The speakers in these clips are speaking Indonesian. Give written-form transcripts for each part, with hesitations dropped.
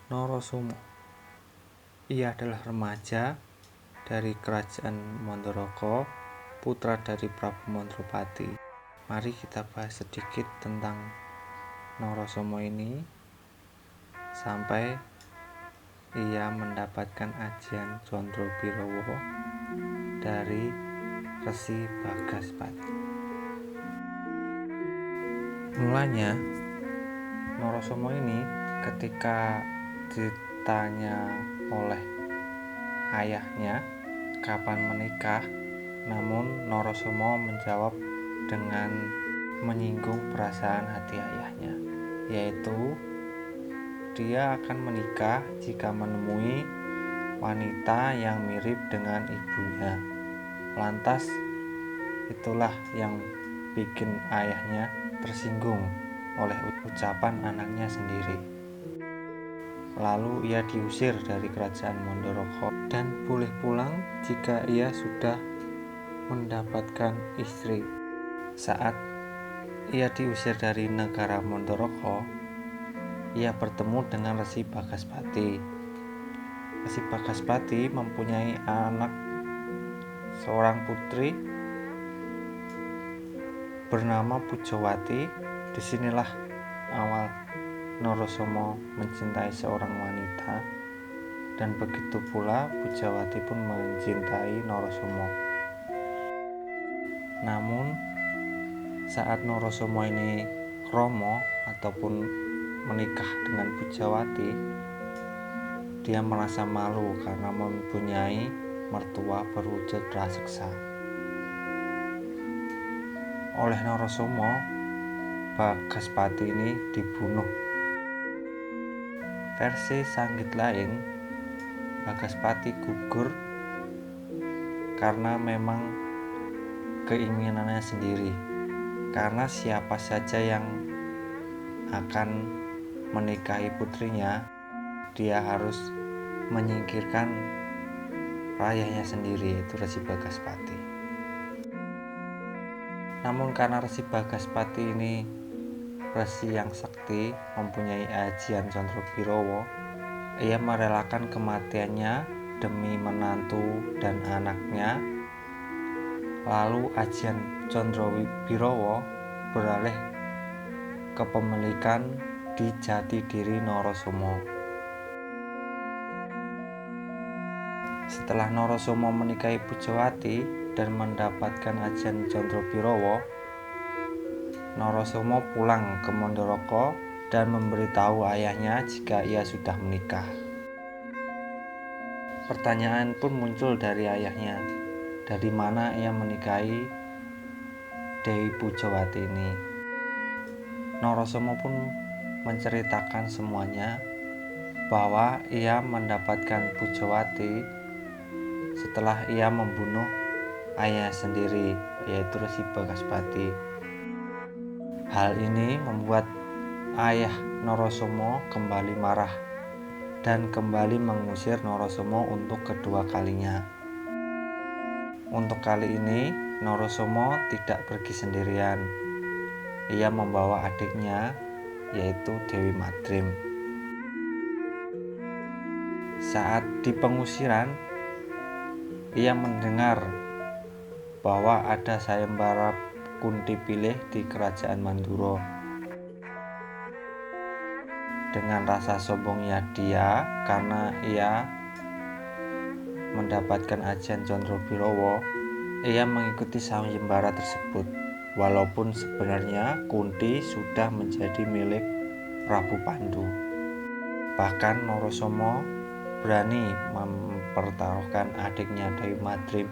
Narasoma. Ia adalah remaja dari kerajaan Mandoroko, putra dari Prabu Mandropati. Mari kita bahas sedikit tentang Narasoma ini sampai ia mendapatkan ajian Condro Birowo dari Resi Bagaspati. Mulanya Narasoma ini ketika ditanya oleh ayahnya kapan menikah, namun Narasoma menjawab dengan menyinggung perasaan hati ayahnya, yaitu dia akan menikah jika menemui wanita yang mirip dengan ibunya. Lantas itulah yang bikin ayahnya tersinggung oleh ucapan anaknya sendiri. Lalu ia diusir dari kerajaan Mandoroko dan boleh pulang jika ia sudah mendapatkan istri. Saat ia diusir dari negara Mandoroko, ia bertemu dengan Resi Bagaspati. Resi Bagaspati mempunyai anak seorang putri bernama Pujawati. Disinilah awal Narasoma mencintai seorang wanita, dan begitu pula Pujawati pun mencintai Narasoma. Namun saat Narasoma ini kromo ataupun menikah dengan Pujawati, dia merasa malu karena mempunyai mertua berwujud raseksa. Oleh Narasoma, Bagaspati ini dibunuh. Versi Sanggit lain, Bagaspati gugur karena memang keinginannya sendiri, karena siapa saja yang akan menikahi putrinya, dia harus menyingkirkan ayahnya sendiri, yaitu Resi Bagaspati. Namun karena Resi Bagaspati ini resi yang sakti, mempunyai ajian Condro Birowo, ia merelakan kematiannya demi menantu dan anaknya. Lalu ajian Condro Birowo beralih kepemilikan di Jatidiri Narasoma. Setelah Narasoma menikahi Pujawati dan mendapatkan ajian Condro Birowo, Narasoma pulang ke Mandoroko dan memberitahu ayahnya jika ia sudah menikah. Pertanyaan pun muncul dari ayahnya, dari mana ia menikahi Dewi Pujawati ini. Narasoma pun menceritakan semuanya, bahwa ia mendapatkan Pujawati setelah ia membunuh ayah sendiri, yaitu Resi Bagaspati. Hal ini membuat ayah Narasoma kembali marah dan kembali mengusir Narasoma untuk kedua kalinya. Untuk kali ini Narasoma tidak pergi sendirian. Ia membawa adiknya, yaitu Dewi Madrim. Saat di pengusiran, ia mendengar bahwa ada sayembara Kunti Pilih di kerajaan Mandura. Dengan rasa sombongnya dia karena ia mendapatkan ajian Condro Birowo, ia mengikuti sayembara tersebut, walaupun sebenarnya Kunti sudah menjadi milik Prabu Pandu. Bahkan Narasoma berani mempertaruhkan adiknya Dewi Madrim.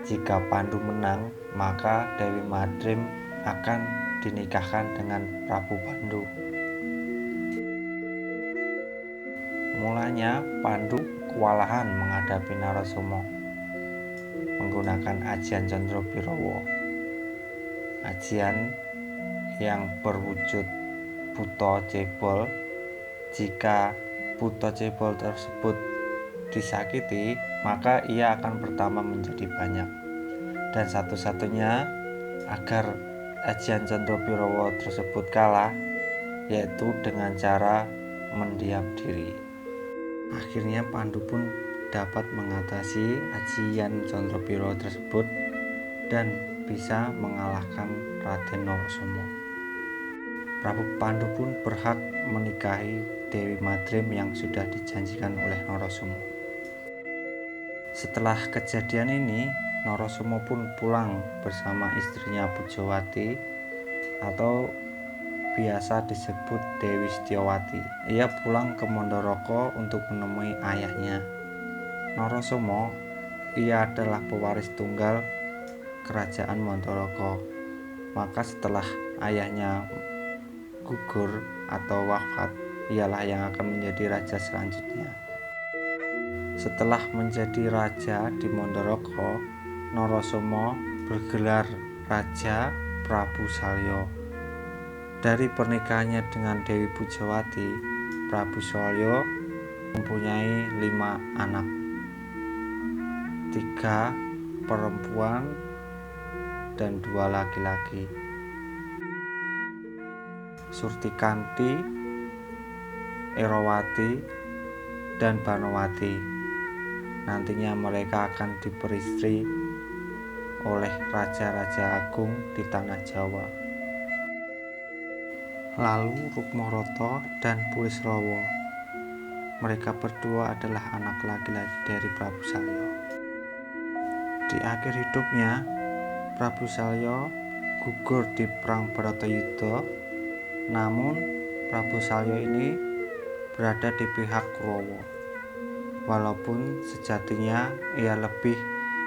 Jika Pandu menang, maka Dewi Madrim akan dinikahkan dengan Prabu Pandu. Mulanya Pandu kewalahan menghadapi Narasoma menggunakan ajian Condro Birowo, ajian yang berwujud buta cebol. Jika buta cebol tersebut disakiti, maka ia akan bertambah menjadi banyak, dan satu-satunya agar ajian Condro Birowo tersebut kalah, yaitu dengan cara mendiam diri. Akhirnya Pandu pun dapat mengatasi ajian Condropiro tersebut dan bisa mengalahkan Raden Narasoma. Prabu Pandu pun berhak menikahi Dewi Madrim yang sudah dijanjikan oleh Narasoma. Setelah kejadian ini, Narasoma pun pulang bersama istrinya Pujawati atau biasa disebut Dewi Setyawati. Ia pulang ke Mandoroko untuk menemui ayahnya. Narasoma, ia adalah pewaris tunggal kerajaan Mandoroko. Maka setelah ayahnya gugur atau wafat, ialah yang akan menjadi raja selanjutnya. Setelah menjadi raja di Mandoroko, Narasoma bergelar Raja Prabu Salya. Dari pernikahannya dengan Dewi Pujawati, Prabu Salya mempunyai 5 anak, 3 perempuan dan 2 laki-laki. Surtikanti, Erowati, dan Banowati. Nantinya mereka akan diperistri oleh raja-raja agung di tanah Jawa. Lalu Rukmarata dan Pulisrawa. Mereka berdua adalah anak laki-laki dari Prabu Salya. Di akhir hidupnya, Prabu Salya gugur di perang Bharatayuddha. Namun Prabu Salya ini berada di pihak Kurawa, walaupun sejatinya ia lebih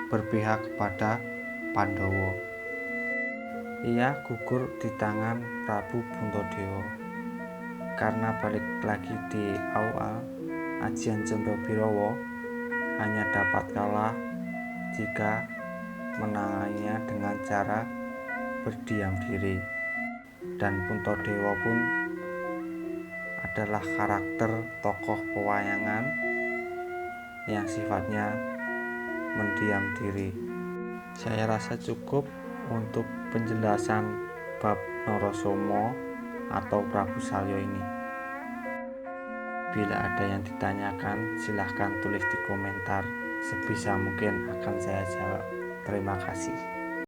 berpihak kepada Pandawa. Ia gugur di tangan Prabu Puntadewa. Karena balik lagi di awal, ajian Condropiro hanya dapat kalah jika menanganinya dengan cara berdiam diri. Dan Puntadewa pun adalah karakter tokoh pewayangan yang sifatnya mendiam diri. Saya rasa cukup untuk penjelasan bab Narasoma atau Prabu Salya ini. Bila ada yang ditanyakan, silahkan tulis di komentar. Sebisa mungkin akan saya jawab. Terima kasih.